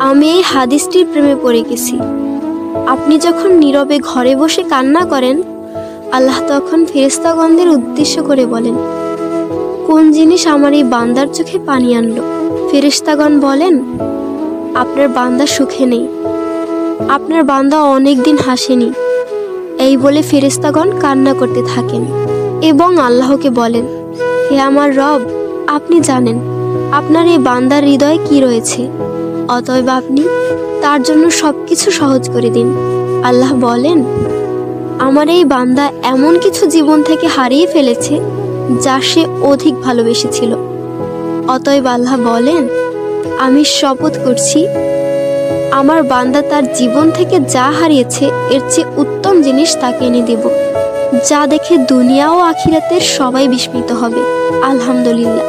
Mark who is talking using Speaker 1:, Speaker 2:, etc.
Speaker 1: আমি এই হাদিসটির প্রেমে পড়ে গেছি। আপনি যখন নীরবে ঘরে বসে কান্না করেন, আল্লাহ তখন ফেরেশতাগণদের উদ্দেশ্য করে বলেন, কোন জিনিস আমার এই বান্দার চোখে পানি আনলো? ফেরেশতাগণ বলেন, আপনার বান্দা সুখে নেই, আপনার বান্দা অনেকদিন হাসেনি। এই বলে ফেরেশতাগণ কান্না করতে থাকেন এবং আল্লাহকে বলেন, হে আমার রব, আপনি জানেন আপনার এই বান্দার হৃদয়ে কি রয়েছে, অতএব আপনি তার জন্য সবকিছু সহজ করে দিন। আল্লাহ বলেন, আমার এই বান্দা এমন কিছু জীবন থেকে হারিয়ে ফেলেছে যা সে অধিক ভালোবেসেছিল। অতএব আল্লাহ বলেন, আমি শপথ করছি, আমার বান্দা তার জীবন থেকে যা হারিয়েছে এর চেয়ে উত্তম জিনিস তাকে এনে দেব, যা দেখে দুনিয়া ও আখিরাতের সবাই বিস্মিত হবে। আলহামদুলিল্লাহ।